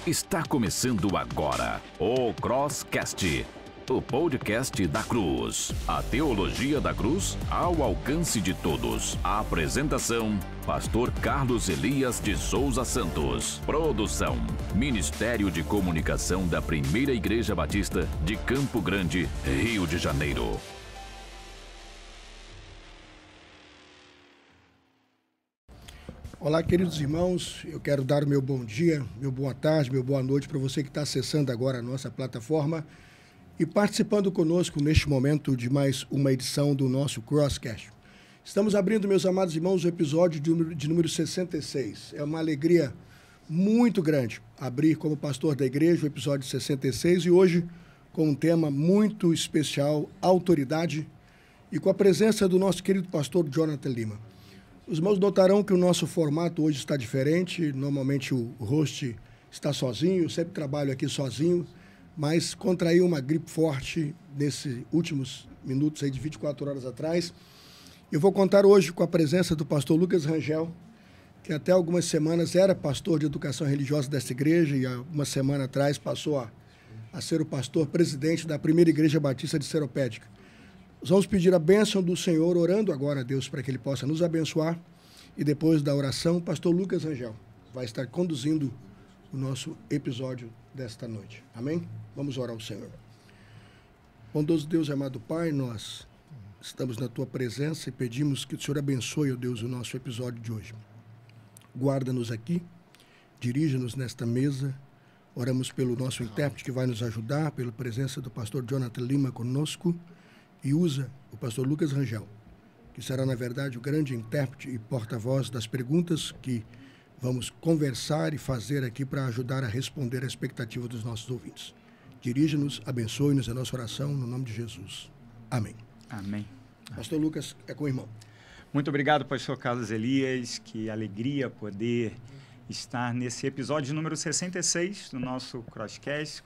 Está começando agora o Crosscast, o podcast da Cruz. A teologia da cruz ao alcance de todos. A apresentação, Pastor Carlos Elias de Souza Santos. Produção, Ministério de Comunicação da Primeira Igreja Batista de Campo Grande, Rio de Janeiro. Olá, queridos irmãos, eu quero dar o meu bom dia, meu boa tarde, meu boa noite para você que está acessando agora a nossa plataforma e participando conosco neste momento de mais uma edição do nosso Crosscast. Estamos abrindo, meus amados irmãos, o episódio de número 66. É uma alegria muito grande abrir como pastor da igreja o episódio 66 e hoje com um tema muito especial, autoridade, e com a presença do nosso querido pastor Jonathan Lima. Os irmãos notarão que o nosso formato hoje está diferente. Normalmente o host está sozinho, eu sempre trabalho aqui sozinho, mas contraí uma gripe forte nesses últimos minutos aí de 24 horas atrás. Eu vou contar hoje com a presença do pastor Lucas Rangel, que até algumas semanas era pastor de educação religiosa dessa igreja e há uma semana atrás passou a ser o pastor presidente da Primeira Igreja Batista de Seropédica. Nós vamos pedir a bênção do Senhor, orando agora a Deus para que Ele possa nos abençoar. E depois da oração, o pastor Lucas Rangel vai estar conduzindo o nosso episódio desta noite. Amém? Vamos orar ao Senhor. Bondoso Deus e amado Pai, nós estamos na Tua presença e pedimos que o Senhor abençoe, ó Deus, o nosso episódio de hoje. Guarda-nos aqui, dirija-nos nesta mesa. Oramos pelo nosso intérprete que vai nos ajudar, pela presença do pastor Jonathan Lima conosco. E usa o pastor Lucas Rangel, que será, na verdade, o grande intérprete e porta-voz das perguntas que vamos conversar e fazer aqui para ajudar a responder à expectativa dos nossos ouvintes. Dirija-nos, abençoe-nos a nossa oração, no nome de Jesus. Amém. Amém. Pastor Lucas, é com o irmão. Muito obrigado, pastor Carlos Elias. Que alegria poder estar nesse episódio número 66 do nosso Crosscast,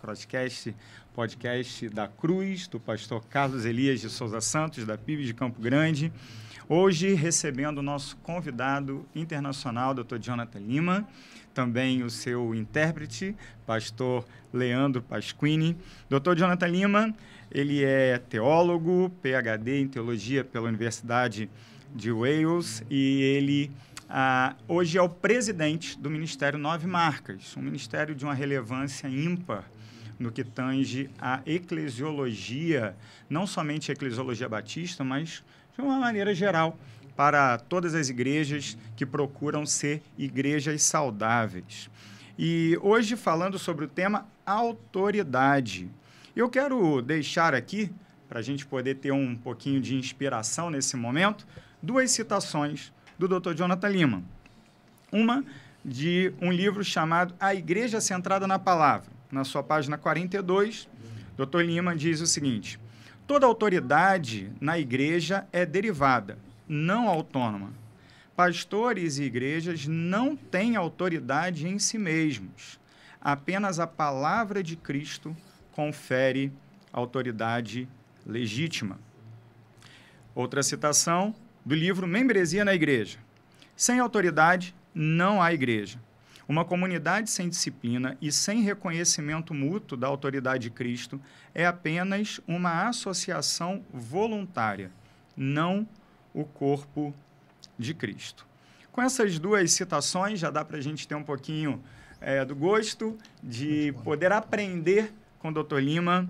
podcast da Cruz, do pastor Carlos Elias de Souza Santos, da PIB de Campo Grande. Hoje, recebendo o nosso convidado internacional, Dr. Jonathan Lima, também o seu intérprete, pastor Leandro Pasquini. Dr. Jonathan Lima, ele é teólogo, PhD em teologia pela Universidade de Wales e ele hoje é o presidente do Ministério Nove Marcas, um ministério de uma relevância ímpar no que tange à eclesiologia, não somente a eclesiologia batista, mas de uma maneira geral, para todas as igrejas que procuram ser igrejas saudáveis. E hoje falando sobre o tema autoridade. Eu quero deixar aqui, para a gente poder ter um pouquinho de inspiração nesse momento, duas citações do Dr. Jonathan Lima. Uma de um livro chamado A Igreja Centrada na Palavra. Na sua página 42, Dr. Lima diz o seguinte: toda autoridade na igreja é derivada, não autônoma. Pastores e igrejas não têm autoridade em si mesmos. Apenas a palavra de Cristo confere autoridade legítima. Outra citação do livro Membresia na Igreja. Sem autoridade, não há igreja. Uma comunidade sem disciplina e sem reconhecimento mútuo da autoridade de Cristo é apenas uma associação voluntária, não o corpo de Cristo. Com essas duas citações, já dá para a gente ter um pouquinho do gosto de poder aprender com o Dr. Lima,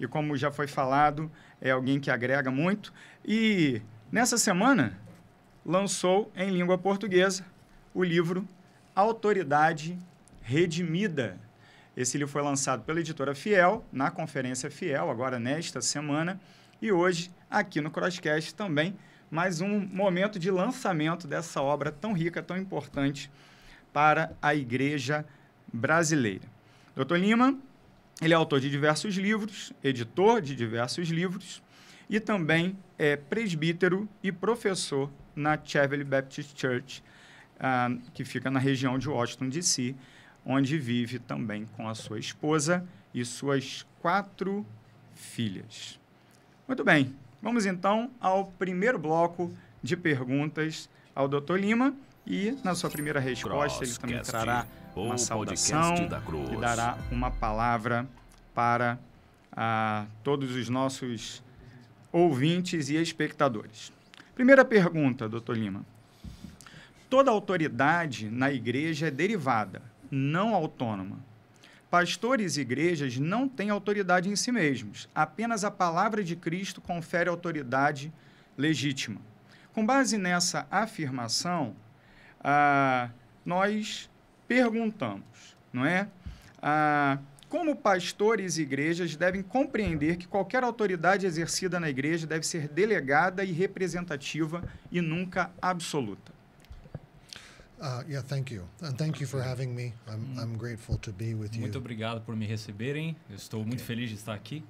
e como já foi falado, é alguém que agrega muito. E nessa semana, lançou em língua portuguesa o livro Autoridade Redimida. Esse livro foi lançado pela editora Fiel, na Conferência Fiel, agora nesta semana, e hoje, aqui no Crosscast também, mais um momento de lançamento dessa obra tão rica, tão importante para a igreja brasileira. Dr. Lima, ele é autor de diversos livros, editor de diversos livros, e também é presbítero e professor na Cheveley Baptist Church, que fica na região de Washington, D.C., onde vive também com a sua esposa e suas 4 filhas. Muito bem, vamos então ao primeiro bloco de perguntas ao Dr. Lima, E, na sua primeira resposta, ele também trará uma saudação e dará uma palavra para todos os nossos ouvintes e espectadores. Primeira pergunta, Dr. Lima. Toda autoridade na igreja é derivada, não autônoma. Pastores e igrejas não têm autoridade em si mesmos. Apenas a palavra de Cristo confere autoridade legítima. Com base nessa afirmação, nós perguntamos, não é? Como pastores e igrejas devem compreender que qualquer autoridade exercida na igreja deve ser delegada e representativa e nunca absoluta? Yeah, thank you. And thank you for having me. I'm grateful to be with you. Muito obrigado por me receberem. Eu estou muito feliz de estar aqui.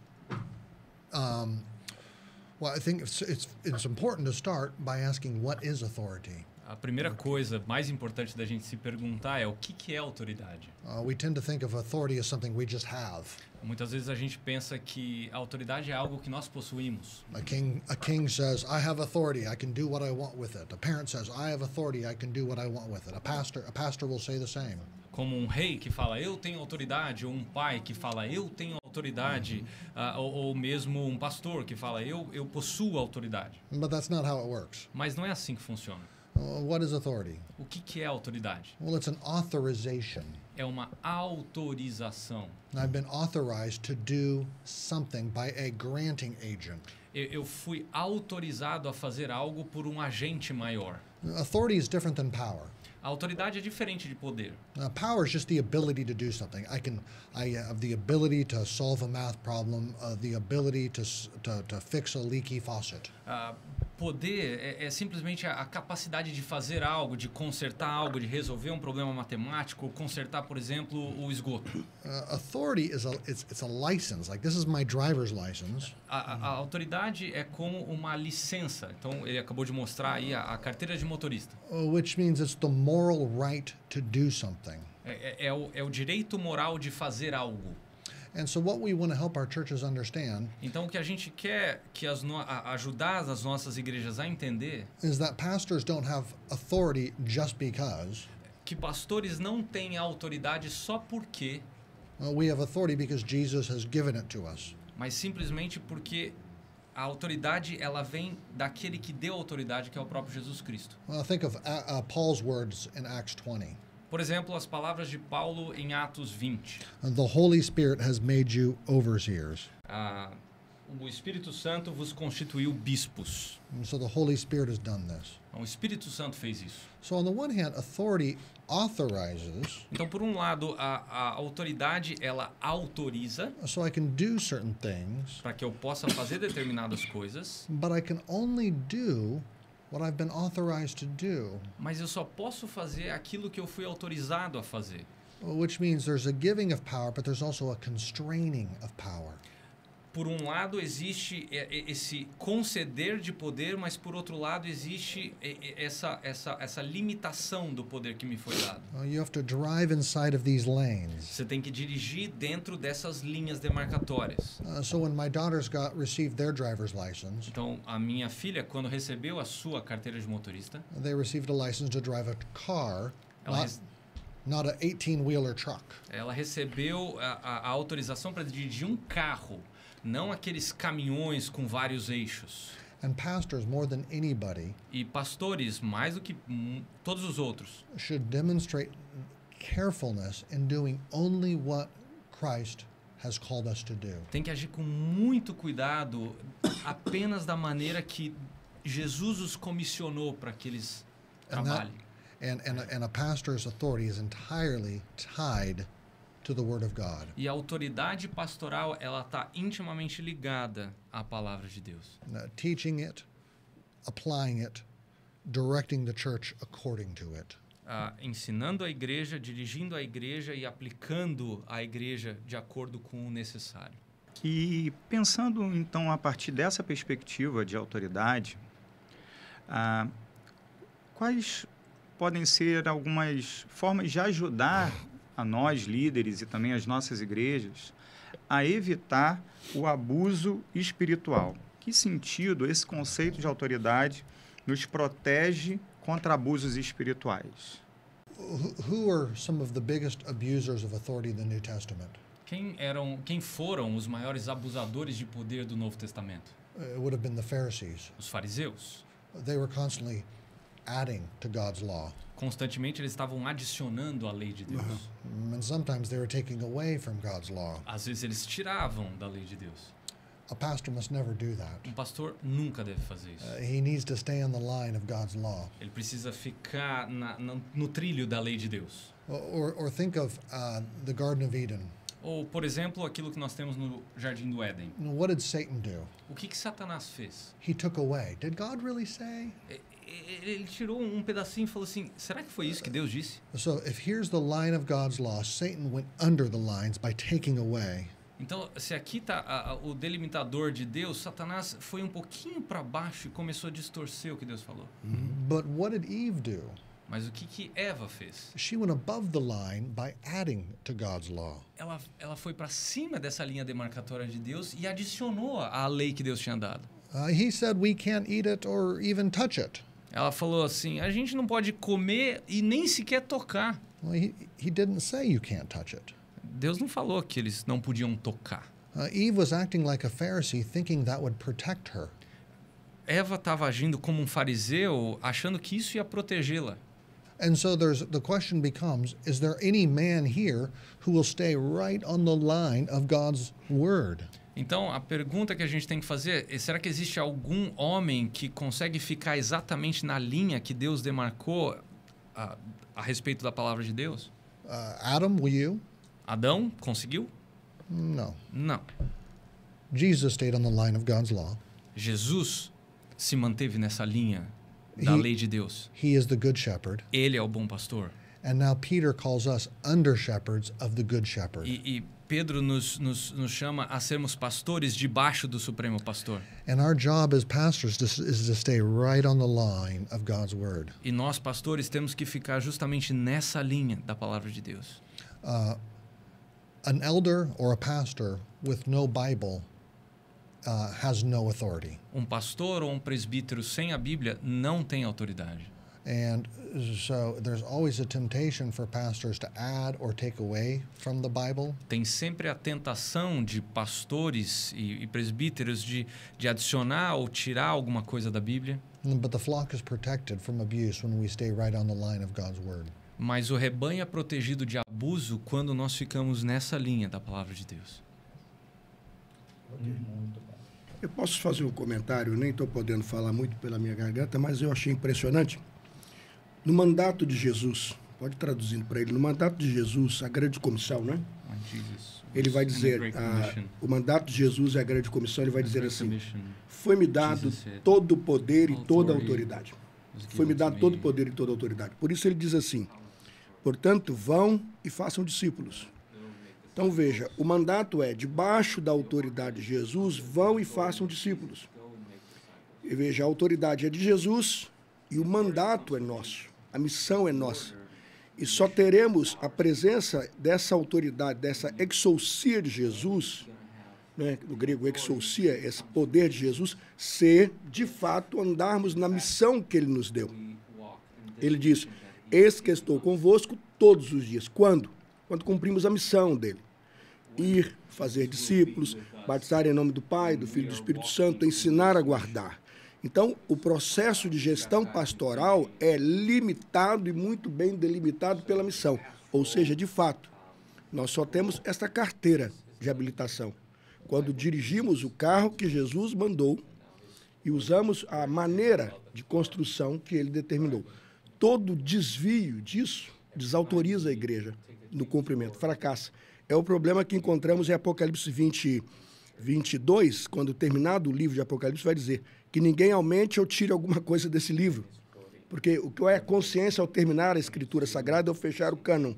Well, I think it's important to start by asking what is authority. A primeira coisa mais importante da gente se perguntar é o que é autoridade. We tend to think of authority as something we just have. Muitas vezes a gente pensa que a autoridade é algo que nós possuímos. A king says, I have authority, I can do what I want with it. A parent says, I have authority, I can do what I want with it. A pastor will say the same. Como um rei que fala, eu tenho autoridade, ou um pai que fala, eu tenho autoridade, ou mesmo um pastor que fala, eu possuo autoridade. But that's not how it works. Mas não é assim que funciona. What is authority? O que é autoridade? Well, it's an authorization. É uma autorização. I've been authorized to do something by a granting agent. Eu fui autorizado a fazer algo por um agente maior. Authority is different than power. A autoridade é diferente de poder. Power is just the ability to do something. I have the ability to solve a math problem, the ability to fix a leaky faucet. Poder é simplesmente a capacidade de fazer algo, de consertar algo, de resolver um problema matemático, ou consertar, por exemplo, o esgoto. Authority is it's a license. Like, this is my driver's license. A autoridade é como uma licença. Então, ele acabou de mostrar aí a carteira de motorista. Which means it's the moral right to do something. É o direito moral de fazer algo. And so what we want to help our churches understand Então o que a gente quer que ajudar as nossas igrejas a entender is that pastors don't have authority just because que pastores não têm autoridade só porque we have authority because Jesus has given it to us. Mas simplesmente porque a autoridade ela vem daquele que deu a autoridade, que é o próprio Jesus Cristo. Think of Paul's words in Acts 20. Por exemplo, as palavras de Paulo em Atos 20. The Holy Spirit has made you overseers. O Espírito Santo vos constituiu bispos. And so the Holy Spirit has done this. O Espírito Santo fez isso. So on the one hand, authority authorizes. Então, por um lado, a autoridade ela autoriza. So I can do certain things. Para que eu possa fazer determinadas coisas. But I can only do what I've been authorized to do. Mas eu só posso fazer aquilo que eu fui autorizado a fazer. Which means there's a giving of power, but there's also a constraining of power. Por um lado existe esse conceder de poder, mas por outro lado existe essa limitação do poder que me foi dado. You have to drive inside of these lanes. Você tem que dirigir dentro dessas linhas demarcatórias. So when my daughters received their driver's license, então a minha filha, quando recebeu a sua carteira de motorista, they received a license to drive a car. Not a 18-wheeler truck. Ela recebeu a autorização para dirigir um carro, não aqueles caminhões com vários eixos. And pastors, more than anybody, e pastores, mais do que todos os outros, should demonstrate carefulness in doing only what Christ has called us to do. Tem que agir com muito cuidado, apenas da maneira que Jesus os comissionou para que eles trabalhem. And a pastor's authority is entirely tied to the Word of God. E a autoridade pastoral, ela está intimamente ligada à palavra de Deus. Teaching it, applying it, directing the church according to it. Ensinando a igreja, dirigindo a igreja e aplicando a igreja de acordo com o necessário. E pensando então a partir dessa perspectiva de autoridade, quais podem ser algumas formas de ajudar a nós, líderes, e também as nossas igrejas, a evitar o abuso espiritual? Que sentido esse conceito de autoridade nos protege contra abusos espirituais. Who are some of the biggest abusers of authority in the New Testament? Quem foram os maiores abusadores de poder do Novo Testamento? It would have been the Pharisees. Os fariseus. They were constantly adding to God's law. Constantemente eles estavam adicionando a lei de Deus. And sometimes they were taking away from God's law. Às vezes eles tiravam da lei de Deus. A pastor must never do that. Pastor nunca deve fazer isso. He needs to stay on the line of God's law. Ele precisa ficar no trilho da lei de Deus. Or think of the Garden of Eden. Ou, por exemplo, aquilo que nós temos no Jardim do Éden. What did Satan do? O que Satanás fez? He took away. Did God really say? Ele tirou um pedacinho e falou assim, será que foi isso que Deus disse? So if here's the line of God's law, Satan went under the lines by taking away. Então, se aqui está o delimitador de Deus, Satanás foi um pouquinho para baixo e começou a distorcer o que Deus falou. But what did Eve do? Mas o que Eva fez? She went above the line by adding to God's law. Ela foi para cima dessa linha demarcatória de Deus e adicionou à lei que Deus tinha dado. He said we can't eat it or even touch it. Ela falou assim, a gente não pode comer e nem sequer tocar. Well, he didn't say you can't touch it. Deus não falou que eles não podiam tocar. Eve was acting like a Pharisee, thinking that would protect her. Eva estava agindo como um fariseu, achando que isso ia protegê-la. And so the question becomes, is there any man here who will stay right on the line of God's word? Então, a pergunta que a gente tem que fazer é, será que existe algum homem que consegue ficar exatamente na linha que Deus demarcou a respeito da palavra de Deus? Adam, will you? Adão conseguiu? No. Não. Jesus stayed on the line of God's law. Jesus se manteve nessa linha da lei de Deus. He is the good shepherd. Ele é o bom pastor. And now Peter calls us under shepherds of the good shepherd. E Pedro nos chama a sermos pastores debaixo do Supremo Pastor. And our job as pastors is to stay right on the line of God's word. E nós pastores temos que ficar justamente nessa linha da palavra de Deus. An elder or a pastor with no Bible has no authority. Pastor ou presbítero sem a Bíblia não tem autoridade. And so there's always a temptation for pastors to add or take away from the Bible. Tem sempre a tentação de pastores e presbíteros de adicionar ou tirar alguma coisa da Bíblia. But the flock is protected from abuse when we stay right on the line of God's word. Mas o rebanho é protegido de abuso quando nós ficamos nessa linha da palavra de Deus. Eu posso fazer um comentário, nem estou podendo falar muito pela minha garganta, mas eu achei impressionante. No mandato de Jesus, pode traduzindo para ele, no mandato de Jesus, a grande comissão, né? Ele vai dizer, o mandato de Jesus é a grande comissão, ele vai dizer assim, foi-me dado todo o poder e toda a autoridade. Foi-me dado todo o poder e toda a autoridade. Por isso ele diz assim, portanto, vão e façam discípulos. Então veja, o mandato é, debaixo da autoridade de Jesus, vão e façam discípulos. E veja, a autoridade é de Jesus e o mandato é nosso, a missão é nossa. E só teremos a presença dessa autoridade, dessa exousia de Jesus, né, no grego exousia, esse poder de Jesus, se de fato andarmos na missão que ele nos deu. Ele diz, eis que estou convosco todos os dias. Quando? Quando cumprimos a missão dele. Ir, fazer discípulos, batizar em nome do Pai, do Filho e do Espírito Santo, ensinar a guardar. Então, o processo de gestão pastoral é limitado e muito bem delimitado pela missão. Ou seja, de fato, nós só temos esta carteira de habilitação quando dirigimos o carro que Jesus mandou e usamos a maneira de construção que ele determinou. Todo desvio disso desautoriza a igreja no cumprimento, fracassa. É o problema que encontramos em Apocalipse 22, quando terminado o livro de Apocalipse, vai dizer que ninguém aumente ou tire alguma coisa desse livro. Porque o que é a consciência ao terminar a Escritura Sagrada é fechar o cânon,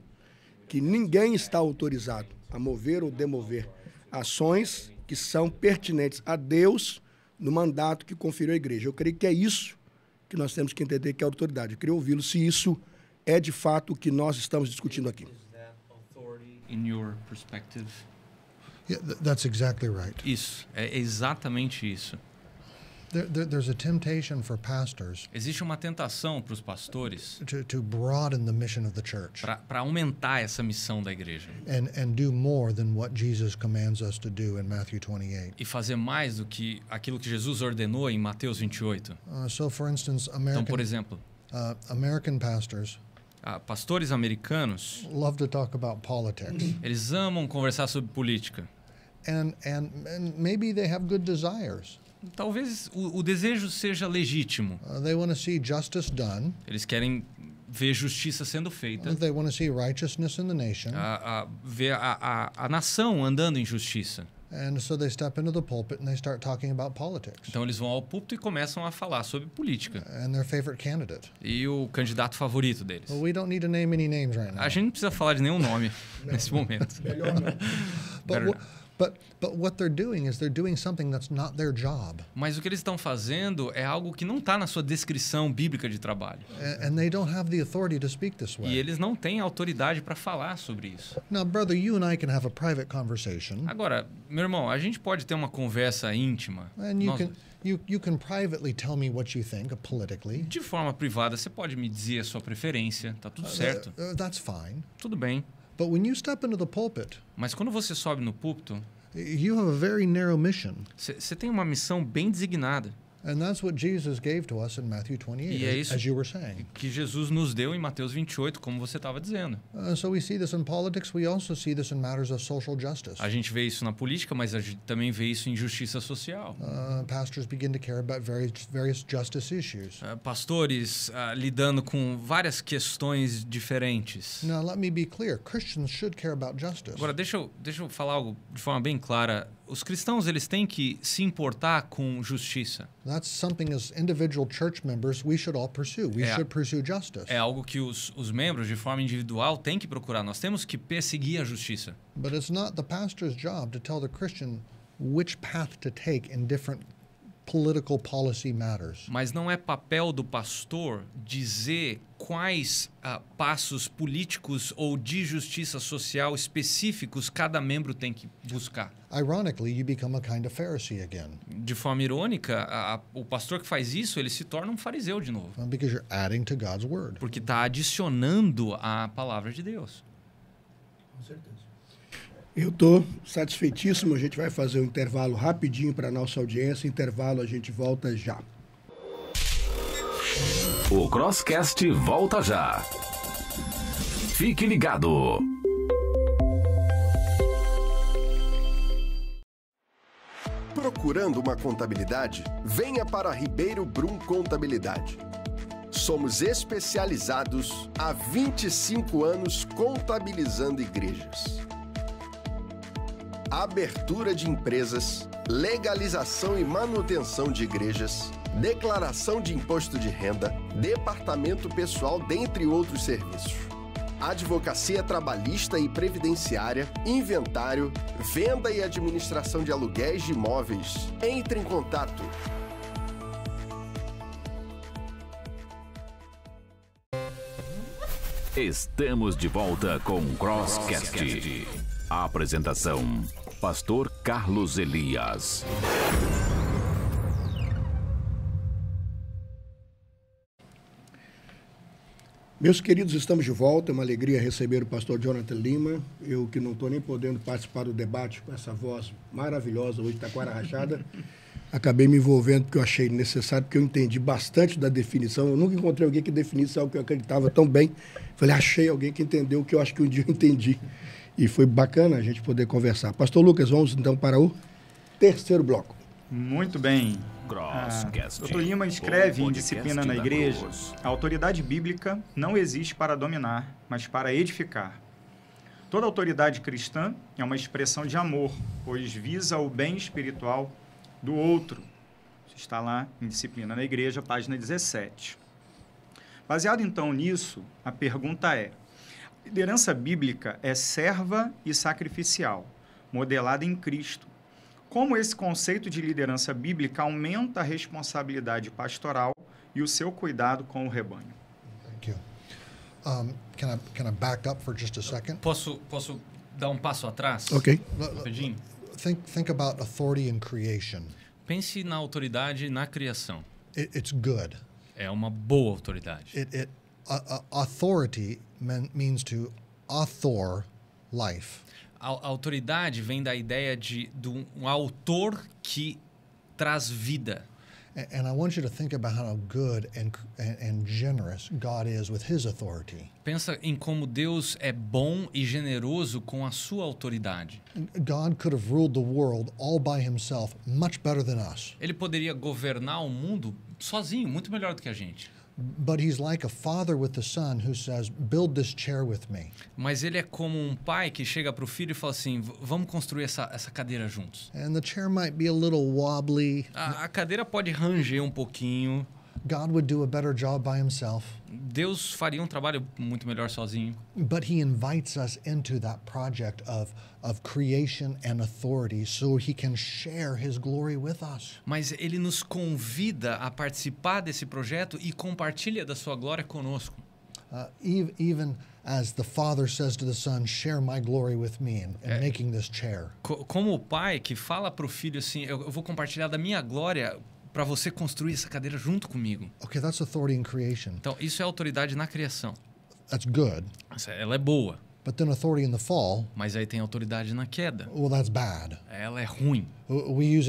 que ninguém está autorizado a mover ou demover ações que são pertinentes a Deus no mandato que conferiu à igreja. Eu creio que é isso que nós temos que entender que é a autoridade. Eu queria ouvi-lo se isso é de fato o que nós estamos discutindo aqui. In your perspective? Yeah, that's exactly right. Isso, é exatamente isso. There's a temptation for pastors Existe uma tentação para os pastores to broaden the mission of the church para aumentar essa missão da igreja and do more than what Jesus commands us to do in Matthew 28. e fazer mais do que aquilo que Jesus ordenou em Mateus 28. So, for instance, Então, por exemplo, American pastors pastores americanos, love to talk about politics, eles amam conversar sobre política. and maybe they have good desires. Talvez o desejo seja legítimo. They want to see justice done. Eles querem ver justiça sendo feita, They want to see righteousness in the nation. ver a nação andando em justiça. And so they step into the pulpit and they start talking about politics Então eles vão ao púlpito e começam a falar sobre política and their favorite candidate. e o candidato favorito deles. Well, we don't need to name any names right now. A gente não precisa falar de nenhum nome nesse momento. Melhor não. But what they're doing is they're doing something that's not their job. Mas o que eles estão fazendo é algo que não está na sua descrição bíblica de trabalho. And they don't have the authority to speak this E way. eles não têm autoridade para falar sobre isso. Now, brother, you and I can have a private conversation. Agora, meu irmão, a gente pode ter uma conversa íntima. And you can privately tell me what you think politically. De forma privada, você pode me dizer a sua preferência, tá tudo certo, That's fine. tudo bem. But when you step into the pulpit, Mas quando você sobe no púlpito, you have a very narrow mission. você tem uma missão bem designada. And that's what Jesus gave to us in Matthew 28, E é isso as you were saying. que Jesus nos deu em Mateus 28, como você estava dizendo. So we see this in politics. We also see this in matters of social justice. A gente vê isso na política, mas a gente também vê isso em justiça social. Pastors begin to care about various justice issues. Pastores lidando com várias questões diferentes. Now, let me be clear. Christians should care about justice. Agora, deixa eu falar algo de forma bem clara. Os cristãos, eles têm que se importar com justiça. That's something as individual church members we should all pursue. We should pursue justice. É algo que os membros, de forma individual, têm que procurar. Nós temos que perseguir a justiça. But it's not the pastor's job to tell the Christian which path to take in different political policy matters. Mas não é papel do pastor dizer quais passos políticos ou de justiça social específicos cada membro tem que buscar. Ironically, you become a kind of Pharisee again. De forma irônica, o pastor que faz isso, ele se torna um fariseu de novo. Because you're adding to God's word. Porque está adicionando a palavra de Deus. Com certeza. Eu estou satisfeitíssimo. A gente vai fazer um intervalo rapidinho para a nossa audiência. Intervalo, a gente volta já. O Crosscast volta já. Fique ligado. Procurando uma contabilidade? Venha para Ribeiro Brum Contabilidade. Somos especializados há 25 anos contabilizando igrejas. Abertura de empresas, legalização e manutenção de igrejas, declaração de imposto de renda, departamento pessoal, dentre outros serviços. Advocacia trabalhista e previdenciária, inventário, venda e administração de aluguéis de imóveis. Entre em contato. Estamos de volta com Crosscast. A apresentação: Pastor Carlos Elias. Meus queridos, estamos de volta. É uma alegria receber o pastor Jonathan Lima. Eu que não estou nem podendo participar do debate com essa voz maravilhosa, hoje está com a cara rachada. Acabei me envolvendo porque eu achei necessário, porque eu entendi bastante da definição. Eu nunca encontrei alguém que definisse algo que eu acreditava tão bem. Falei, achei alguém que entendeu o que eu acho que um dia eu entendi. E foi bacana a gente poder conversar. Pastor Lucas, vamos então para o terceiro bloco. Muito bem. Crosscast. Dr. Lima escreve em podcast Disciplina na da Igreja: Cruz. a autoridade bíblica não existe para dominar, mas para edificar. Toda autoridade cristã é uma expressão de amor, pois visa o bem espiritual do outro. Está lá em Disciplina na Igreja, página 17. Baseado então nisso, a pergunta é: a liderança bíblica é serva e sacrificial, modelada em Cristo. Como esse conceito de liderança bíblica aumenta a responsabilidade pastoral e o seu cuidado com o rebanho? Thank you. Can I back up for just a second? Posso dar um passo atrás? Ok. Rapidinho? Think about authority in creation. Pense na autoridade na criação. It's good. É uma boa autoridade. Authority means to author life. A autoridade vem da ideia de um autor que traz vida. And I want you to think about how good and generous God is with his authority. Pensa em como Deus é bom e generoso com a sua autoridade. God could have ruled the world all by himself much better than us. Ele poderia governar o mundo sozinho, muito melhor do que a gente. But he's like a father with the son who says, "Build this chair with me." Mas ele é como um pai que chega para o filho e fala assim, vamos construir essa cadeira juntos. And the chair might be a little wobbly. A cadeira pode ranger um pouquinho. God would do a better job by himself. Deus faria um trabalho muito melhor sozinho. But he invites us into that project of creation and authority so he can share his glory with us. Mas ele nos convida a participar desse projeto e compartilha da sua glória conosco. Even as the father says to the son, share my glory with me in making this chair. Como o pai que fala para o filho assim, eu vou compartilhar da minha glória para você construir essa cadeira junto comigo. Okay, that's authority in creation. Então, isso é autoridade na criação. That's good. Ela é boa. But then authority in the fall. Mas aí tem autoridade na queda. Well, that's bad. Ela é ruim. We use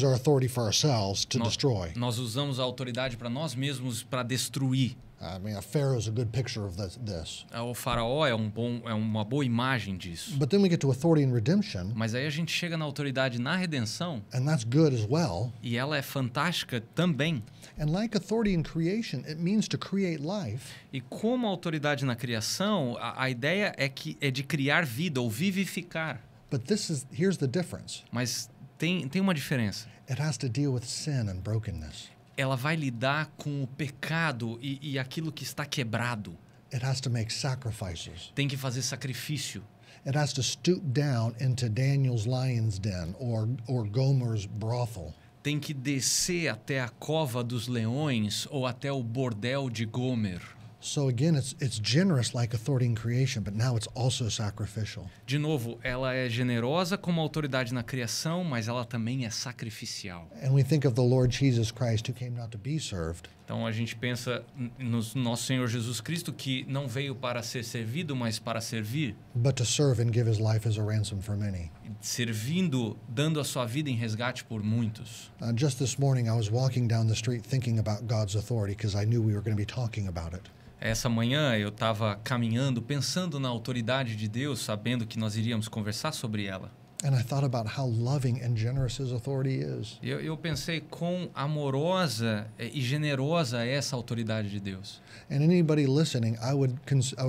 our authority for ourselves to destroy. Nós usamos a autoridade para nós mesmos para destruir. I mean, a Pharaoh is a good picture of this. O faraó é uma boa imagem disso. But then we get to authority in redemption. Mas aí a gente chega na autoridade na redenção. And that's good as well. E ela é fantástica também. And like authority in creation, it means to create life. E como autoridade na criação, a ideia é de criar vida ou vivificar. But here's the difference. Mas tem uma diferença. It has to deal with sin and brokenness. Ela vai lidar com o pecado e aquilo que está quebrado. It has to make sacrifices. Tem que fazer sacrifício. It has to stoop down into Daniel's lion's den or Gomer's brothel. Tem que descer até a cova dos leões ou até o bordel de Gomer. So again, it's generous like authority in creation, but now it's also sacrificial. De novo, ela é generosa como autoridade na criação, mas ela também é sacrificial. And we think of the Lord Jesus Christ, who came not to be served. Então a gente pensa no nosso Senhor Jesus Cristo, que não veio para ser servido, mas para servir. But to serve and give his life as a ransom for many. Servindo, dando a sua vida em resgate por muitos. Just this morning I was walking down the street thinking about God's authority because I knew we were going to be talking about it. Essa manhã eu estava caminhando, pensando na autoridade de Deus, sabendo que nós iríamos conversar sobre ela. And I thought about how loving and generous his authority is. Eu pensei quão amorosa e generosa é essa autoridade de Deus. And anybody listening, I would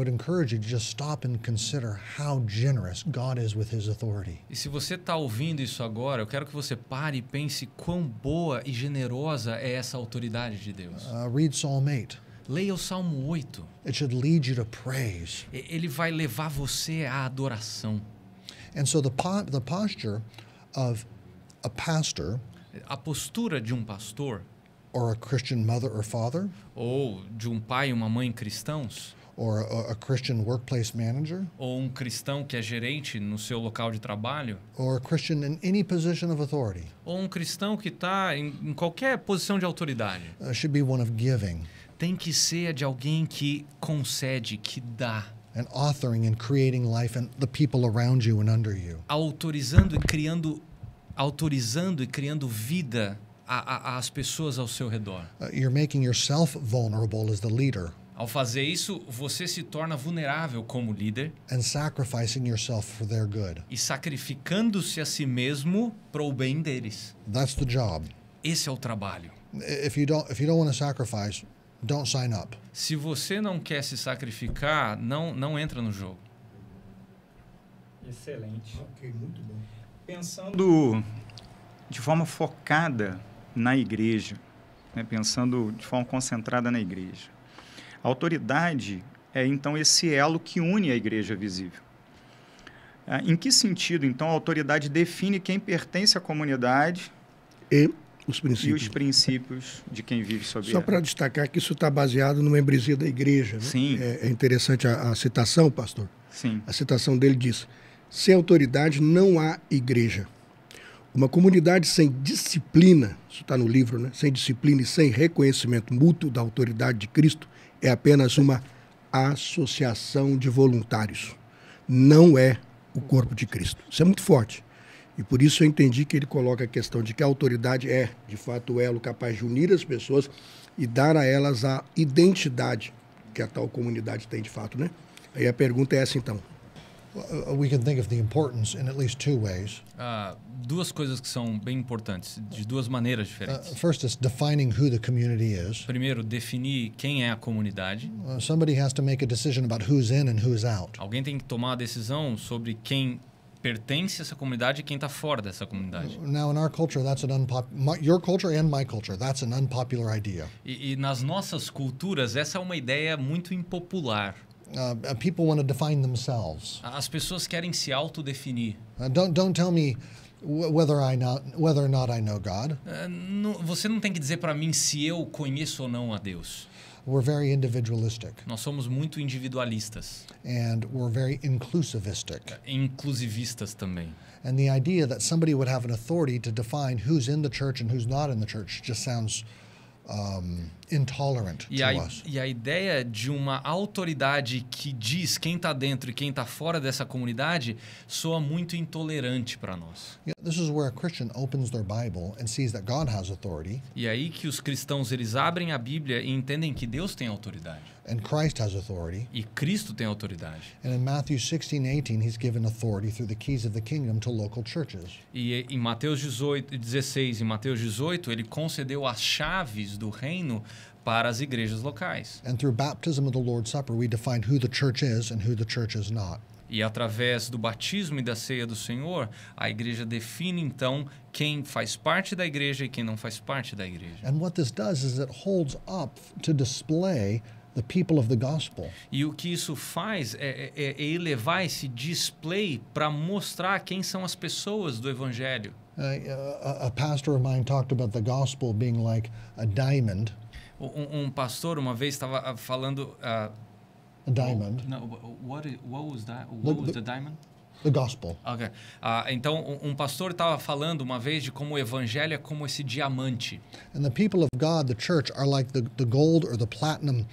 encourage you to just stop and consider how generous God is with his authority. E se você está ouvindo isso agora, eu quero que você pare e pense quão boa e generosa é essa autoridade de Deus. Read Psalm 8. Leia o Salmo 8. It should lead you to praise. Ele vai levar você à adoração. And so the posture of a pastor, a postura de um pastor, or a Christian mother or father, ou de um pai e uma mãe cristãos, or a Christian workplace manager, ou um cristão que é gerente no seu local de trabalho, or a Christian in any position of authority, ou um cristão que está em qualquer posição de autoridade, should be one of giving. Tem que ser de alguém que concede, que dá. And authoring and creating life and the people around you and under you. Autorizando e criando vida às pessoas ao seu redor. You're making yourself vulnerable as the leader. Ao fazer isso, você se torna vulnerável como líder. And sacrificing yourself for their good. E sacrificando-se a si mesmo para o bem deles. That's the job. Esse é o trabalho. If you don't want to sacrifice, don't sign up. Se você não quer se sacrificar, não entra no jogo. Excelente. Ok, muito bom. Pensando de forma focada na igreja, né? Pensando de forma concentrada na igreja. A autoridade é, então, esse elo que une a igreja visível. Em que sentido, então, a autoridade define quem pertence à comunidade e os princípios de quem vive sobre ela? Só para destacar que isso está baseado numa membresia da igreja. Né? Sim. É interessante a citação, pastor. Sim. A citação dele diz: sem autoridade não há igreja. Uma comunidade sem disciplina, isso está no livro, né? Sem disciplina e sem reconhecimento mútuo da autoridade de Cristo, é apenas uma associação de voluntários. Não é o corpo de Cristo. Isso é muito forte. E por isso eu entendi que ele coloca a questão de que a autoridade é, de fato, o elo capaz de unir as pessoas e dar a elas a identidade que a tal comunidade tem de fato, né? Aí a pergunta é essa, então. We can think of the importance in at least two ways. Duas coisas que são bem importantes, de duas maneiras diferentes. First is defining who the community is. Primeiro, definir quem é a comunidade. Somebody has to make a decision about who's in and who's out. Alguém tem que tomar a decisão sobre quem pertence a essa comunidade e quem está fora dessa comunidade. Now, in our culture, that's your culture and my culture, that's an unpopular idea. E nas nossas culturas, essa é uma ideia muito impopular. People want to define themselves. As pessoas querem se autodefinir. Don't tell me whether or not I know God. Você não tem que dizer para mim se eu conheço ou não a Deus. We're very individualistic. Nós somos muito individualistas. And we're very inclusivistic. Inclusivistas também. And the idea that somebody would have an authority to define who's in the church and who's not in the church just sounds intolerant to us. E a ideia de uma autoridade que diz quem está dentro e quem está fora dessa comunidade soa muito intolerante para nós. This is where a Christian opens their Bible and sees that God has authority. E aí que os cristãos eles abrem a Bíblia e entendem que Deus tem autoridade. And Christ has authority. E Cristo tem autoridade. And in Matthew 16:18, he's given authority through the keys of the kingdom to local churches. E em Mateus 16 e Mateus 18, ele concedeu as chaves do reino para as igrejas locais. And through baptism of the Lord's Supper, we define who the church is and who the church is not. E através do batismo e da ceia do Senhor, a igreja define então quem faz parte da igreja e quem não faz parte da igreja. And what this does is it holds up to display the people of the gospel. E o que isso faz é elevar esse display para mostrar quem são as pessoas do evangelho. A pastor of mine talked about the gospel being like a diamond. Um pastor uma vez estava falando A diamond. What was that? What was the diamond? The gospel. Okay. Então, um pastor estava falando uma vez de como o evangelho é como esse diamante. And the people of God, the church, are like the gold or the platinum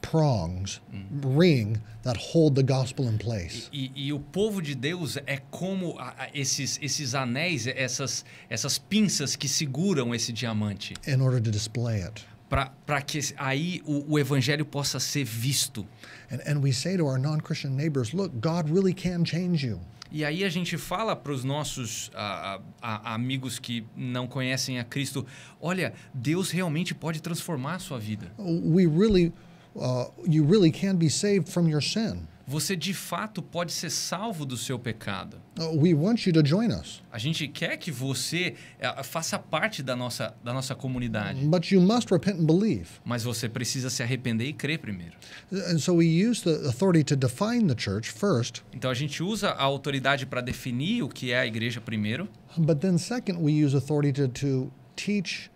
prongs, ring that hold the gospel in place. E o povo de Deus é como esses anéis, essas pinças que seguram esse diamante. In order to display it. Para que aí o evangelho possa ser visto. And we say to our non-Christian neighbors, look, God really can change you. E aí a gente fala para os nossos amigos que não conhecem a Cristo, olha, Deus realmente pode transformar a sua vida. You really can be saved from your sin. Você de fato pode ser salvo do seu pecado. We want you to join us. A gente quer que você faça parte da nossa comunidade. But you must repent and believe. Mas você precisa se arrepender e crer primeiro. And so we use the authority to define the church first. Então a gente usa a autoridade para definir o que é a igreja primeiro. But then second we use authority to teach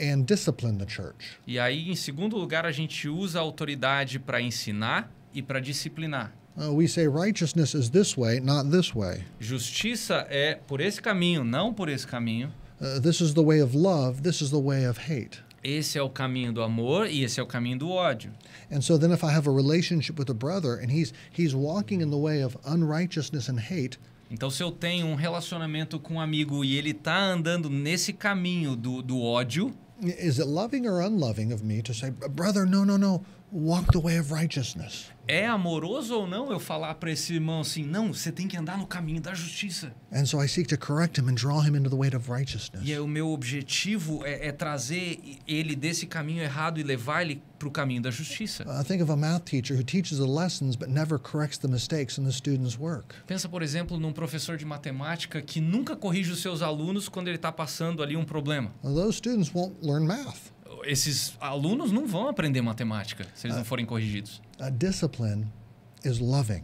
and discipline the church. E aí em segundo lugar a gente usa a autoridade para ensinar e para disciplinar. We say righteousness is this way, not this way. Justiça é por esse caminho, não por esse caminho. This is the way of love, this is the way of hate. Esse é o caminho do amor e esse é o caminho do ódio. And so then if I have a relationship with a brother and he's walking in the way of unrighteousness and hate. Então se eu tenho um relacionamento com um amigo e ele está andando nesse caminho do ódio, is it loving or unloving of me to say, brother, no, walk the way of righteousness? É amoroso ou não eu falar para esse irmão assim, não, você tem que andar no caminho da justiça. And so I seek to correct him and draw him into the way of righteousness. E aí, o meu objetivo é trazer ele desse caminho errado e levar ele para o caminho da justiça. Think of a math teacher who teaches the lessons but never corrects the mistakes in the students' work. Pensa, por exemplo, num professor de matemática que nunca corrige os seus alunos quando ele está passando ali um problema. Those students won't learn math. Esses alunos não vão aprender matemática se eles não forem corrigidos. A discipline is loving.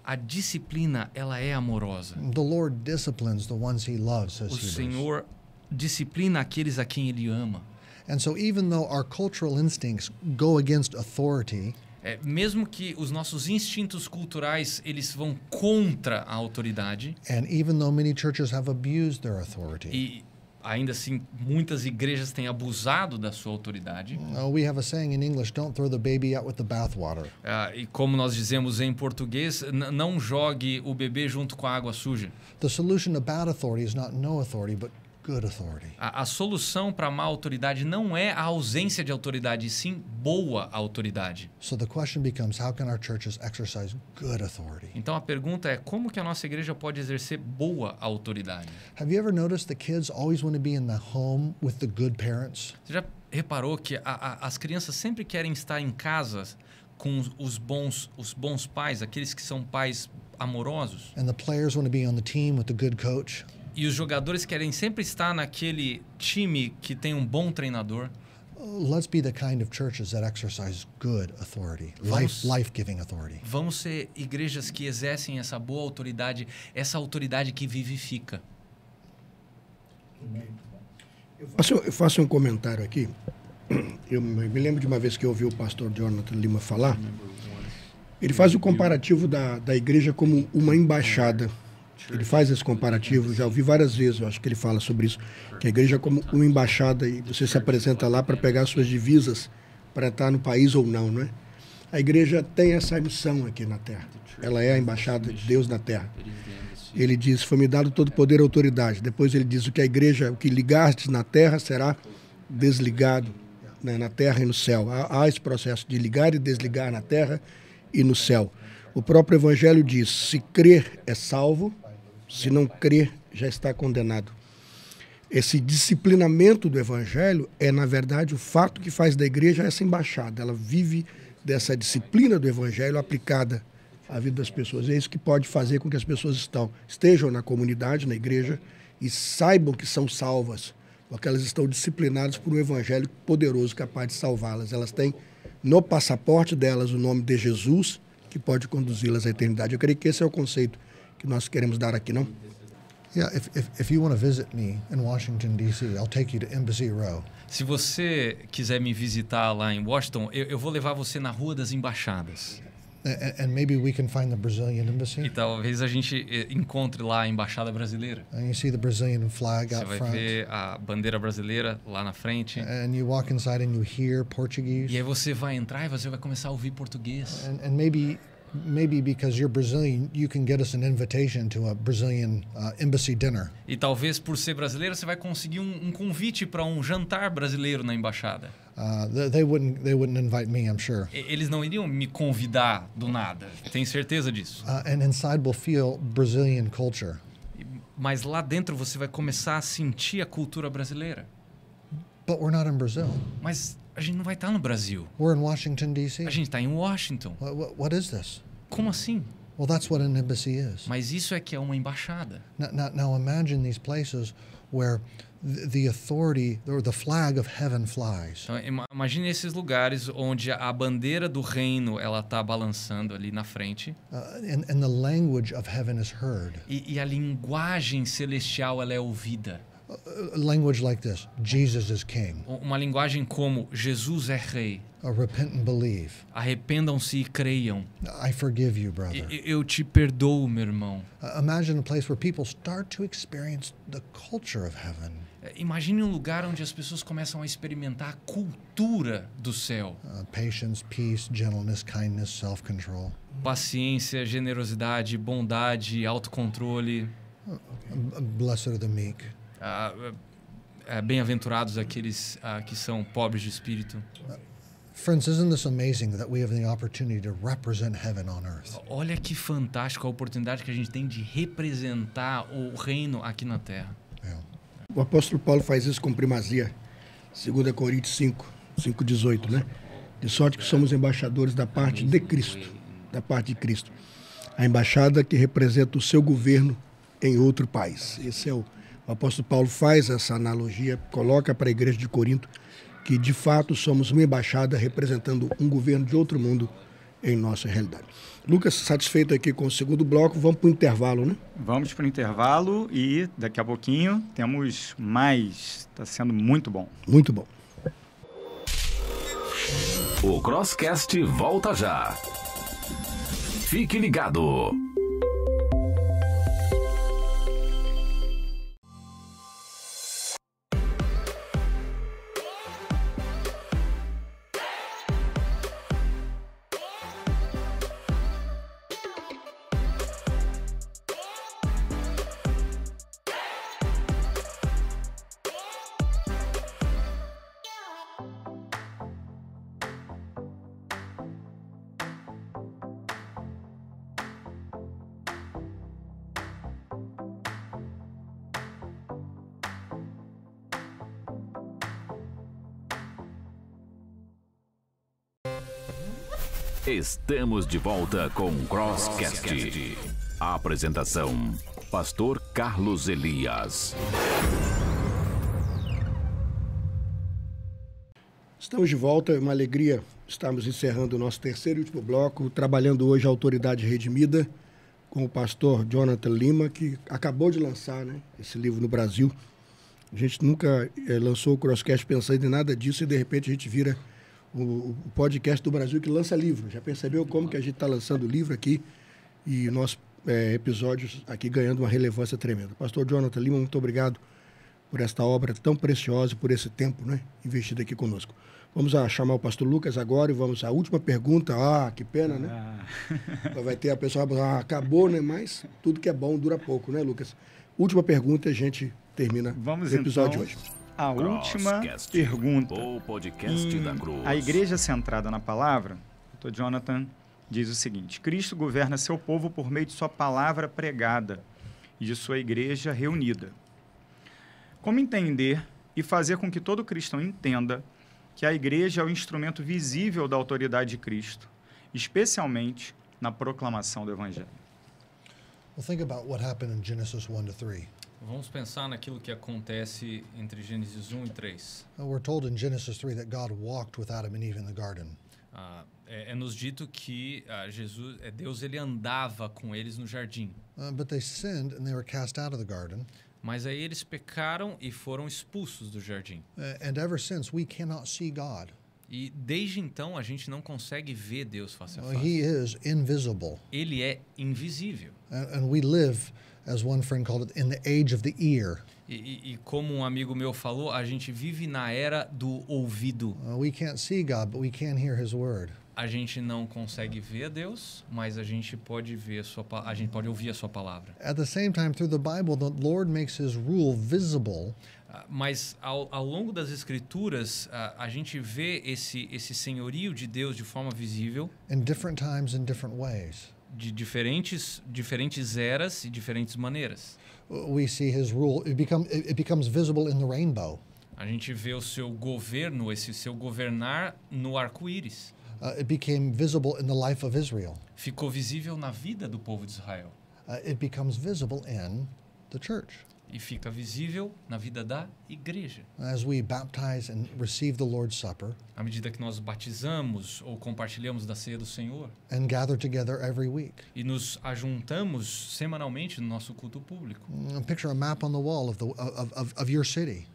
A disciplina, ela é amorosa. The Lord disciplines the ones he loves, says O Hebrews. Senhor disciplina aqueles a quem ele ama. And so even though our cultural instincts go against authority, Mesmo que os nossos instintos culturais eles vão contra a autoridade. And even though many churches have abused their authority. E ainda assim, muitas igrejas têm abusado da sua autoridade. We have a saying in English, don't throw the baby out with the bathwater. E como nós dizemos em português, não jogue o bebê junto com a água suja. The solution to bad authority is not no authority, but good authority. A solução para a má autoridade não é a ausência de autoridade, e sim boa autoridade. So the question becomes, how can our churches exercise good authority? Então a pergunta é, como que a nossa igreja pode exercer boa autoridade? Have you ever noticed the kids always want to be in the home with the good parents? Você já reparou que as crianças sempre querem estar em casa com os bons pais, aqueles que são pais amorosos? And the players want to be on the team with the good coach? E os jogadores querem sempre estar naquele time que tem um bom treinador. Let's be the kind of churches that exercise good authority, life-giving authority. Vamos ser igrejas que exercem essa boa autoridade, essa autoridade que vivifica. Eu faço um comentário aqui. Eu me lembro de uma vez que eu ouvi o pastor Jonathan Lima falar. Ele faz o comparativo da igreja como uma embaixada. Ele faz esse comparativo, já ouvi várias vezes, eu acho que ele fala sobre isso, que a igreja é como uma embaixada e você se apresenta lá para pegar suas divisas para estar no país ou não, não é? A igreja tem essa missão aqui na terra, ela é a embaixada de Deus na terra. Ele diz, foi-me dado todo poder e autoridade. Depois ele diz, o que ligastes na terra será desligado, né, na terra e no céu. Há esse processo de ligar e desligar na terra e no céu. O próprio Evangelho diz, se crer é salvo, se não crer, já está condenado. Esse disciplinamento do Evangelho é, na verdade, o fato que faz da igreja essa embaixada. Ela vive dessa disciplina do Evangelho aplicada à vida das pessoas. É isso que pode fazer com que as pessoas estejam na comunidade, na igreja, e saibam que são salvas, porque elas estão disciplinadas por um Evangelho poderoso, capaz de salvá-las. Elas têm no passaporte delas o nome de Jesus, que pode conduzi-las à eternidade. Eu creio que esse é o conceito que nós queremos dar aqui, não? Yeah, if you want to visit me in Washington, D.C., I'll take you to Embassy Row. Se você quiser me visitar lá em Washington, eu vou levar você na Rua das Embaixadas. And maybe we can find the Brazilian embassy. E talvez a gente encontre lá a embaixada brasileira. And you see the Brazilian flag out front. Você vai ver a bandeira brasileira lá na frente. And you walk inside and you hear Portuguese. E aí você vai entrar e você vai começar a ouvir português. And maybe because you're Brazilian, you can get us an invitation to a Brazilian embassy dinner. E talvez por ser brasileiro você vai conseguir um convite para um jantar brasileiro na embaixada. They wouldn't invite me, I'm sure. Eles não iriam me convidar do nada. Tenho certeza disso. And inside we'll feel Brazilian culture. Mas lá dentro você vai começar a sentir a cultura brasileira. But we're not in Brazil. Mas a gente não vai estar no Brasil. We're in Washington, D.C. A gente está em Washington. What is this? Como assim? Well, that's what an embassy is. Mas isso é que é uma embaixada. Now imagine these places where the authority or the flag of heaven flies. Então, imagine esses lugares onde a bandeira do reino ela está balançando ali na frente. And the language of heaven is heard. E a linguagem celestial ela é ouvida. Language like this: Jesus is King. Uma linguagem como Jesus é rei. Repent and believe. Arrependam-se e creiam. I forgive you, brother. Eu te perdoo, meu irmão. Imagine a place where people start to experience the culture of heaven. Imagine um lugar onde as pessoas começam a experimentar a cultura do céu. Patience, peace, gentleness, kindness, self-control. Paciência, generosidade, bondade, autocontrole. Blessed are the meek. Bem-aventurados aqueles que são pobres de espírito. Friends, isn't this amazing that we have the opportunity to represent heaven on earth? Olha que fantástico a oportunidade que a gente tem de representar o reino aqui na terra. Yeah. O apóstolo Paulo faz isso com primazia, 2 Coríntios 5:18, né? De sorte que somos embaixadores da parte de Cristo, da parte de Cristo. A embaixada que representa o seu governo em outro país. Esse é o apóstolo Paulo faz essa analogia, coloca para a igreja de Corinto que de fato somos uma embaixada representando um governo de outro mundo em nossa realidade. Lucas, satisfeito aqui com o segundo bloco, vamos para o intervalo, né? Vamos para o intervalo e daqui a pouquinho temos mais. Está sendo muito bom. Muito bom. O Crosscast volta já. Fique ligado. Estamos de volta com o Crosscast. A apresentação: Pastor Carlos Elias. Estamos de volta, é uma alegria estarmos encerrando o nosso terceiro e último bloco, trabalhando hoje a Autoridade Redimida com o pastor Jonathan Lima, que acabou de lançar, né, esse livro no Brasil. A gente nunca lançou o Crosscast pensando em nada disso e de repente a gente vira o podcast do Brasil que lança livro. Já percebeu como que a gente está lançando livro aqui e nossos episódios aqui ganhando uma relevância tremenda. Pastor Jonathan Lima, muito obrigado por esta obra tão preciosa, por esse tempo, né, investido aqui conosco. Vamos chamar o pastor Lucas agora e vamos à última pergunta. Que pena, né? Vai ter a pessoa, acabou, né? Mas tudo que é bom dura pouco, né, Lucas? Última pergunta e a gente termina o episódio de hoje. A última pergunta. O podcast da Cruz. A igreja centrada na palavra, o Dr. Jonathan diz o seguinte: Cristo governa seu povo por meio de sua palavra pregada e de sua igreja reunida. Como entender e fazer com que todo cristão entenda que a igreja é o instrumento visível da autoridade de Cristo, especialmente na proclamação do Evangelho? Well, think about what happened in Genesis 1-3. Vamos pensar naquilo que acontece entre Gênesis 1 e 3. We're told in Genesis 3 that God walked with Adam and Eve in the garden. É nos dito que Deus ele andava com eles no jardim. But they sinned and they were cast out of the garden. Mas aí eles pecaram e foram expulsos do jardim. And ever since we cannot see God. E desde então a gente não consegue ver Deus face a face. He is invisible. Ele é invisível. And we live, as one friend called it, in the age of the ear. E como um amigo meu falou, a gente vive na era do ouvido. We can't see God, but we can hear His word. A gente não consegue ver a Deus, mas a gente pode ouvir a sua palavra. At the same time, through the Bible, the Lord makes His rule visible. Mas ao longo das Escrituras, a gente vê esse senhorio de Deus de forma visível. In different times, in different ways. De diferentes eras e diferentes maneiras. We see His rule. It becomes visible in the rainbow. A gente vê o seu governo, esse seu governar no arco-íris. It became visible in the life of Israel. Ficou visível na vida do povo de Israel. It becomes visible in the church. E fica visível na vida da igreja. As we baptize and receive the Lord's Supper. À medida que nós batizamos ou compartilhamos da ceia do Senhor. And gather together every week. E nos ajuntamos semanalmente no nosso culto público. Picture a map on the wall of your city.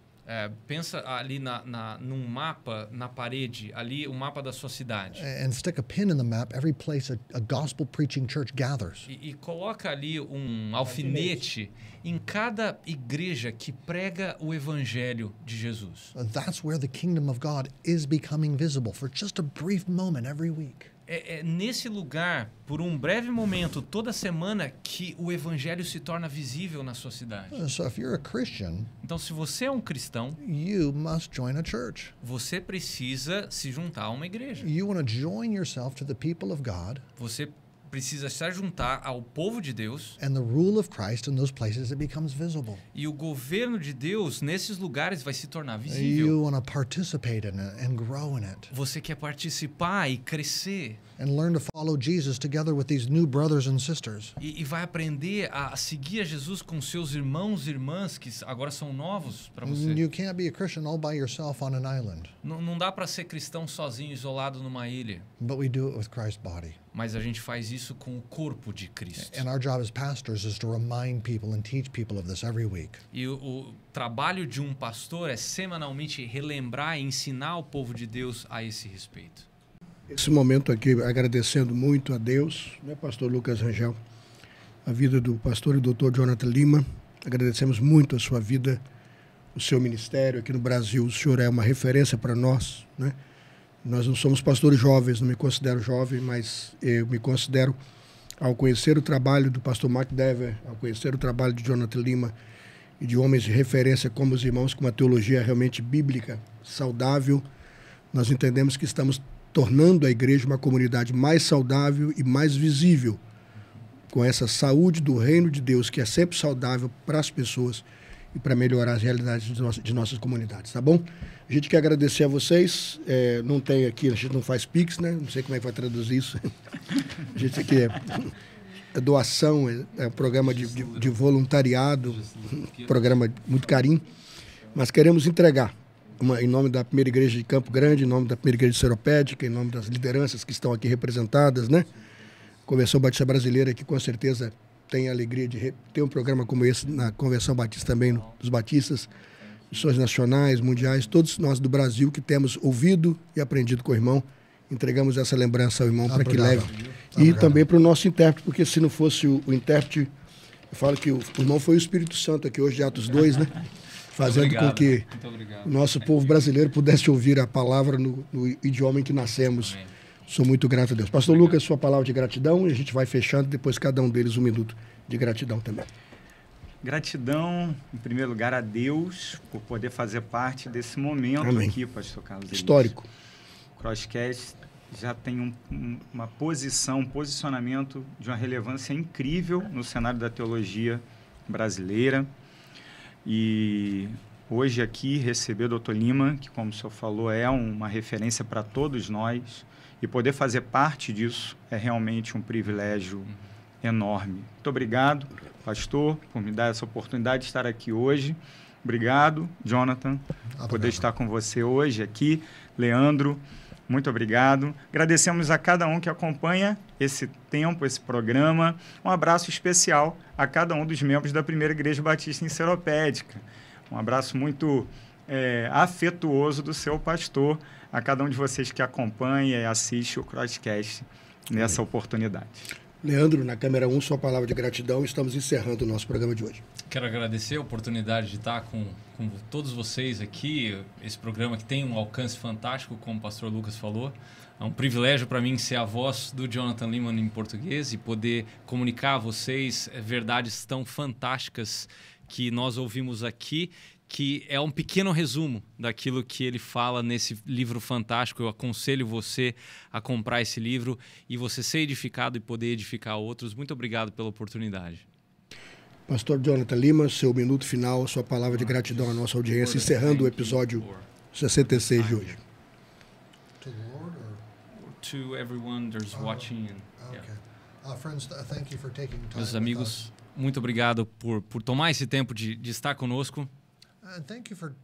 Pensa ali num mapa na parede, ali o mapa da sua cidade. And stick a pin in the map every place a gospel preaching church gathers. E coloca ali um alfinete em cada igreja que prega o evangelho de Jesus. That's where the kingdom of God is becoming visible for just a brief moment every week. É nesse lugar, por um breve momento, toda semana, que o evangelho se torna visível na sua cidade. So if you're a Christian, então, se você é um cristão, you must join a church. Você precisa se juntar a uma igreja. You want to join yourself to the people of God. Você precisa se juntar ao povo de Deus. And the rule of Christ in those places, it becomes visible. E o governo de Deus nesses lugares vai se tornar visível. You want to participate in it and grow in it. Você quer participar e crescer. And learn to follow Jesus together with these new brothers and sisters. E vai aprender a seguir a Jesus com seus irmãos e irmãs que agora são novos para você. You can't be a Christian all by yourself on an island. Não dá para ser cristão sozinho, isolado numa ilha. But we do it with Christ's body. Mas a gente faz isso com o corpo de Cristo. And our job as pastors is to remind people and teach people of this every week. E o trabalho de um pastor é semanalmente relembrar e ensinar o povo de Deus a esse respeito. Esse momento aqui, agradecendo muito a Deus, né, pastor Lucas Rangel, a vida do pastor e doutor Jonathan Lima. Agradecemos muito a sua vida, o seu ministério aqui no Brasil. O senhor é uma referência para nós, né? Nós não somos pastores jovens, não me considero jovem, mas eu me considero, ao conhecer o trabalho do pastor Mark Dever, ao conhecer o trabalho de Jonathan Lima e de homens de referência como os irmãos, com uma teologia realmente bíblica, saudável, nós entendemos que estamos tornando a igreja uma comunidade mais saudável e mais visível, com essa saúde do reino de Deus, que é sempre saudável para as pessoas e para melhorar as realidades de nossas comunidades, tá bom? A gente quer agradecer a vocês. Não tem aqui, a gente não faz Pix, né? Não sei como é que vai traduzir isso. A gente aqui é doação, é um programa de voluntariado, um programa muito carinho, mas queremos entregar em nome da primeira igreja de Campo Grande, em nome da primeira igreja de Seropédica, em nome das lideranças que estão aqui representadas, né? Convenção Batista Brasileira, que com certeza tem a alegria de ter um programa como esse na Convenção Batista também, dos batistas, missões nacionais, mundiais, todos nós do Brasil que temos ouvido e aprendido com o irmão, entregamos essa lembrança ao irmão para que leve. E também para o nosso intérprete, porque se não fosse o intérprete, eu falo que o irmão foi o Espírito Santo aqui hoje de Atos 2, né? Fazendo com que o nosso povo brasileiro pudesse ouvir a palavra no idioma em que nascemos. Amém. Sou muito grato a Deus. Pastor Lucas, sua palavra de gratidão, e a gente vai fechando, depois cada um deles 1 minuto de gratidão também. Gratidão, em primeiro lugar, a Deus por poder fazer parte desse momento. Amém. Aqui, pastor Carlos. Histórico. O Crosscast já tem uma posição, um posicionamento de uma relevância incrível no cenário da teologia brasileira. E hoje aqui receber o Dr. Lima, que, como o senhor falou, é uma referência para todos nós, e poder fazer parte disso é realmente um privilégio enorme. Muito obrigado, pastor, por me dar essa oportunidade de estar aqui hoje. Obrigado, Jonathan, por poder estar com você hoje aqui. Leandro, muito obrigado. Agradecemos a cada um que acompanha esse tempo, esse programa. Um abraço especial a cada um dos membros da Primeira Igreja Batista em Seropédica. Um abraço muito afetuoso do seu pastor, a cada um de vocês que acompanha e assiste o Crosscast nessa oportunidade. Leandro, na câmera 1, sua palavra de gratidão. Estamos encerrando o nosso programa de hoje. Quero agradecer a oportunidade de estar com todos vocês aqui. Esse programa que tem um alcance fantástico, como o pastor Lucas falou. É um privilégio para mim ser a voz do Jonathan Lima em português e poder comunicar a vocês verdades tão fantásticas que nós ouvimos aqui, que é um pequeno resumo daquilo que ele fala nesse livro fantástico. Eu aconselho você a comprar esse livro e você ser edificado e poder edificar outros. Muito obrigado pela oportunidade. Pastor Jonathan Lima, seu minuto final, sua palavra de gratidão à nossa audiência, encerrando o episódio 66 de hoje. To everyone there's watching. Friends, thank you for taking time. Meus amigos, muito obrigado por tomar esse tempo de estar conosco. And thank you for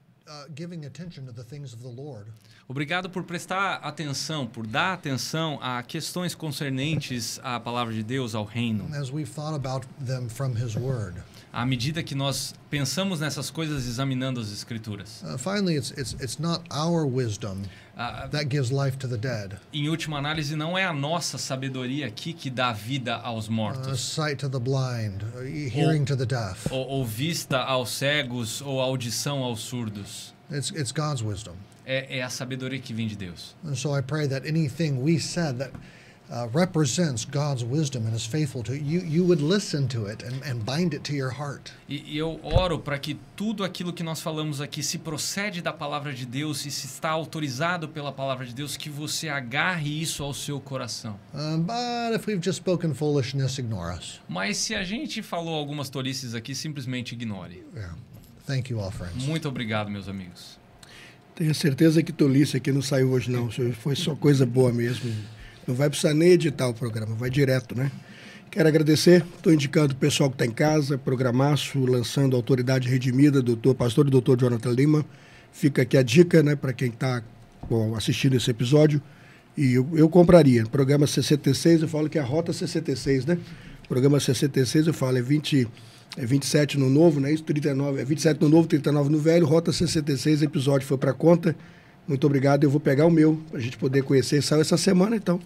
giving attention to the things of the Lord. Obrigado por prestar atenção, por dar atenção a questões concernentes à palavra de Deus, ao reino. As we've thought about them from His Word. À medida que nós pensamos nessas coisas examinando as Escrituras. Finally, it's not our wisdom that gives life to the dead. Em última análise, não é a nossa sabedoria aqui que dá vida aos mortos. Sight to the blind, hearing to the deaf. Ou vista aos cegos, ou audição aos surdos. It's God's wisdom. É a sabedoria que vem de Deus. And so I pray that anything we said that represents God's wisdom and is faithful to you would listen to it and bind it to your heart. E eu oro para que tudo aquilo que nós falamos aqui se procede da palavra de Deus e se está autorizado pela palavra de Deus, que você agarre isso ao seu coração. But if we've just spoken foolishness, ignore us. Mas se a gente falou algumas tolices aqui, simplesmente ignore. Yeah. Thank you all, friends. Muito obrigado, meus amigos. Tenho certeza que tolice aqui não saiu hoje não, foi só coisa boa mesmo. Não vai precisar nem editar o programa, vai direto, né? Quero agradecer, estou indicando o pessoal que está em casa, programaço, lançando Autoridade Redimida, pastor e doutor Jonathan Lima. Fica aqui a dica, né, para quem está assistindo esse episódio. E eu compraria. Programa 66, eu falo que é a Rota 66, né? Programa 66, eu falo, é 27 no novo, né? Isso, 39, é 27 no novo, 39 no velho. Rota 66, episódio foi para conta Muito obrigado. Eu vou pegar o meu para a gente poder conhecer. Saiu essa semana, então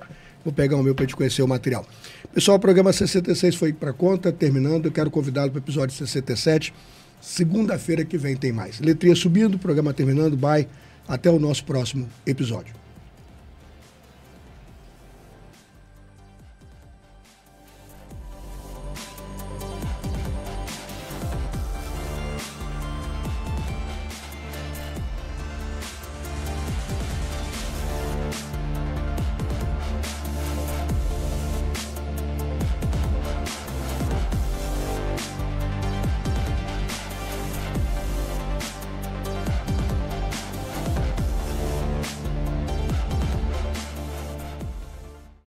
vou pegar o meu para a gente conhecer o material. Pessoal, o programa 66 foi para conta, terminando. Eu quero convidá-lo para o episódio 67. Segunda-feira que vem tem mais. Letrinha subindo, programa terminando. Bye. Até o nosso próximo episódio.